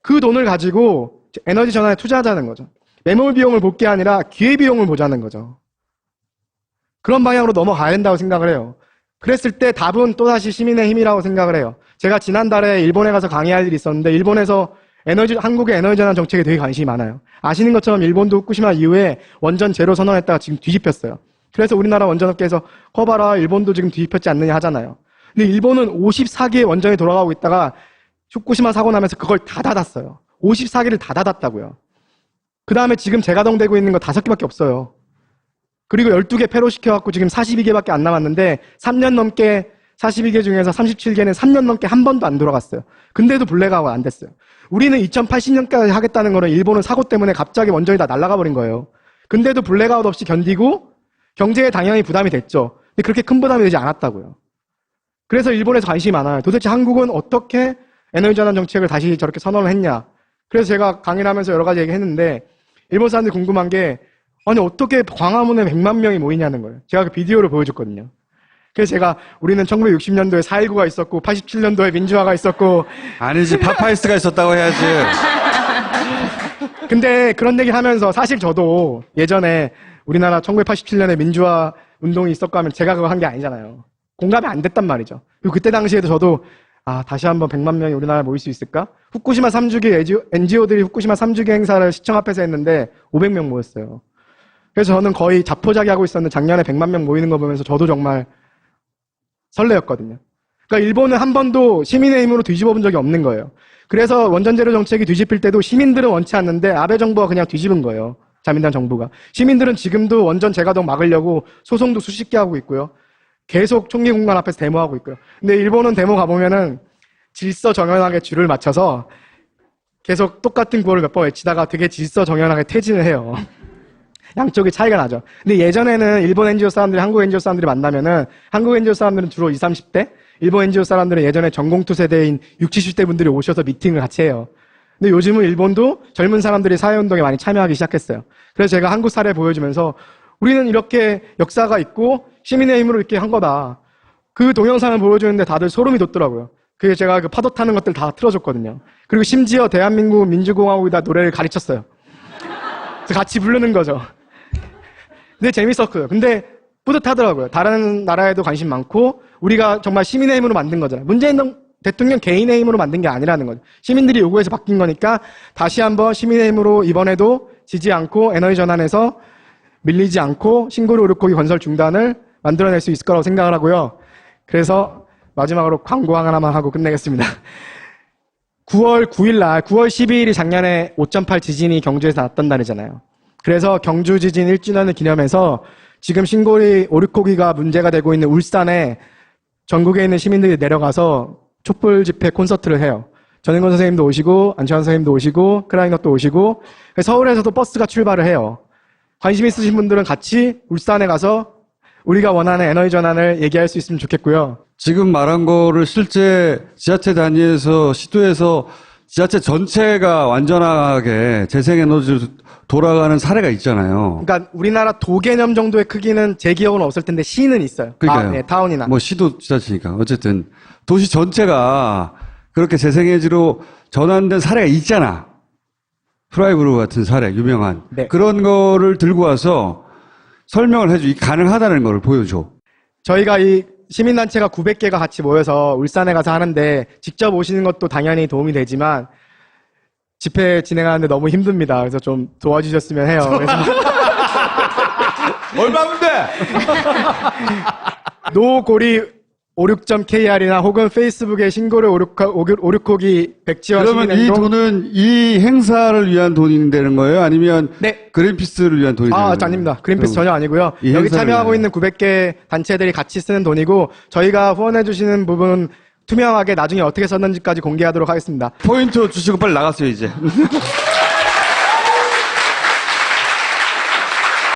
그 돈을 가지고 에너지 전환에 투자하자는 거죠. 매몰 비용을 볼 게 아니라 기회 비용을 보자는 거죠. 그런 방향으로 넘어가야 된다고 생각을 해요. 그랬을 때 답은 또다시 시민의 힘이라고 생각을 해요. 제가 지난달에 일본에 가서 강의할 일이 있었는데 일본에서 한국의 에너지 전환 정책에 되게 관심이 많아요. 아시는 것처럼 일본도 후쿠시마 이후에 원전 제로 선언했다가 지금 뒤집혔어요. 그래서 우리나라 원전업계에서 봐라 일본도 지금 뒤집혔지 않느냐 하잖아요. 근데 일본은 54개의 원전이 돌아가고 있다가 후쿠시마 사고 나면서 그걸 다 닫았어요. 54개를 다 닫았다고요. 그 다음에 지금 재가동되고 있는 거 5개밖에 없어요. 그리고 12개 폐로시켜갖고 지금 42개밖에 안 남았는데 3년 넘게 42개 중에서 37개는 3년 넘게 한 번도 안 돌아갔어요. 근데도 블랙아웃 안 됐어요. 우리는 2080년까지 하겠다는 거는 일본은 사고 때문에 갑자기 원전이 다 날아가 버린 거예요. 근데도 블랙아웃 없이 견디고 경제에 당연히 부담이 됐죠. 근데 그렇게 큰 부담이 되지 않았다고요. 그래서 일본에서 관심이 많아요. 도대체 한국은 어떻게 에너지 전환 정책을 다시 저렇게 선언을 했냐. 그래서 제가 강의를 하면서 여러 가지 얘기했는데 일본 사람들이 궁금한 게 아니 어떻게 광화문에 100만 명이 모이냐는 거예요. 제가 그 비디오를 보여줬거든요. 그래서 제가 우리는 1960년도에 4.19가 있었고 87년도에 민주화가 있었고 아니지, 파파이스가 있었다고 해야지. 근데 그런 얘기 하면서 사실 저도 예전에 우리나라 1987년에 민주화 운동이 있었고 하면 제가 그거 한 게 아니잖아요. 공감이 안 됐단 말이죠. 그리고 그때 당시에도 저도 다시 한번 100만 명이 우리나라에 모일 수 있을까? 후쿠시마 3주기 NGO들이 후쿠시마 3주기 행사를 시청 앞에서 했는데 500명 모였어요. 그래서 저는 거의 자포자기하고 있었는데 작년에 100만 명 모이는 거 보면서 저도 정말 설레었거든요. 그러니까 일본은 한 번도 시민의 힘으로 뒤집어 본 적이 없는 거예요. 그래서 원전제로 정책이 뒤집힐 때도 시민들은 원치 않는데 아베 정부가 그냥 뒤집은 거예요. 자민당 정부가. 시민들은 지금도 원전 재가동 막으려고 소송도 수십 개 하고 있고요. 계속 총리 공간 앞에서 데모하고 있고요. 근데 일본은 데모 가보면은 질서 정연하게 줄을 맞춰서 계속 똑같은 구호를 몇 번 외치다가 되게 질서 정연하게 퇴진을 해요. 양쪽이 차이가 나죠. 근데 예전에는 일본 NGO 사람들이 한국 NGO 사람들이 만나면은 한국 NGO 사람들은 주로 20, 30대, 일본 NGO 사람들은 예전에 전공투 세대인 60, 70대 분들이 오셔서 미팅을 같이 해요. 근데 요즘은 일본도 젊은 사람들이 사회운동에 많이 참여하기 시작했어요. 그래서 제가 한국 사례 보여주면서 우리는 이렇게 역사가 있고 시민의 힘으로 이렇게 한 거다. 그 동영상을 보여주는데 다들 소름이 돋더라고요. 그게 제가 그 파도 타는 것들 다 틀어줬거든요. 그리고 심지어 대한민국 민주공화국이다 노래를 가르쳤어요. 그래서 같이 부르는 거죠. 근데 재밌었고요. 근데 뿌듯하더라고요. 다른 나라에도 관심 많고 우리가 정말 시민의 힘으로 만든 거잖아요. 문재인 대통령 개인의 힘으로 만든 게 아니라는 거죠. 시민들이 요구해서 바뀐 거니까 다시 한번 시민의 힘으로 이번에도 지지 않고 에너지 전환에서 밀리지 않고 신고료 오르코기 건설 중단을 만들어낼 수 있을 거라고 생각을 하고요. 그래서 마지막으로 광고 하나만 하고 끝내겠습니다. 9월 9일 날, 9월 12일이 작년에 5.8 지진이 경주에서 났던 날이잖아요. 그래서 경주 지진 1주년을 기념해서 지금 신고리 오르코기가 문제가 되고 있는 울산에 전국에 있는 시민들이 내려가서 촛불 집회 콘서트를 해요. 전인권 선생님도 오시고 안치환 선생님도 오시고 크라이넛도 오시고 서울에서도 버스가 출발을 해요. 관심 있으신 분들은 같이 울산에 가서 우리가 원하는 에너지 전환을 얘기할 수 있으면 좋겠고요. 지금 말한 거를 실제 지자체 단위에서 시도해서 지자체 전체가 완전하게 재생에너지로 돌아가는 사례가 있잖아요. 그러니까 우리나라 도 개념 정도의 크기는 제 기억은 없을 텐데 시는 있어요. 그러니까요. 네, 타운이나. 뭐 시도 지자체니까 어쨌든 도시 전체가 그렇게 재생에너지로 전환된 사례가 있잖아. 프라이브루 같은 사례 유명한 네. 그런 거를 들고 와서 설명을 해줘. 이게 가능하다는 걸 보여줘. 저희가 이 시민단체가 900개가 같이 모여서 울산에 가서 하는데 직접 오시는 것도 당연히 도움이 되지만 집회 진행하는데 너무 힘듭니다. 그래서 좀 도와주셨으면 해요. 그래서 얼마면 돼? 노고리 56.kr이나 혹은 페이스북에 신고를 오르코기 백지원 그러면 이 시민행동 돈은 이 행사를 위한 돈이 되는 거예요? 아니면 네. 그린피스를 위한 돈이 되는 거예요? 아닙니다. 그린피스 전혀 아니고요. 이 여기 행사를 참여하고 위한. 있는 900개 단체들이 같이 쓰는 돈이고 저희가 후원해 주시는 부분 투명하게 나중에 어떻게 썼는지까지 공개하도록 하겠습니다. 포인트 주시고 빨리 나갔어요 이제.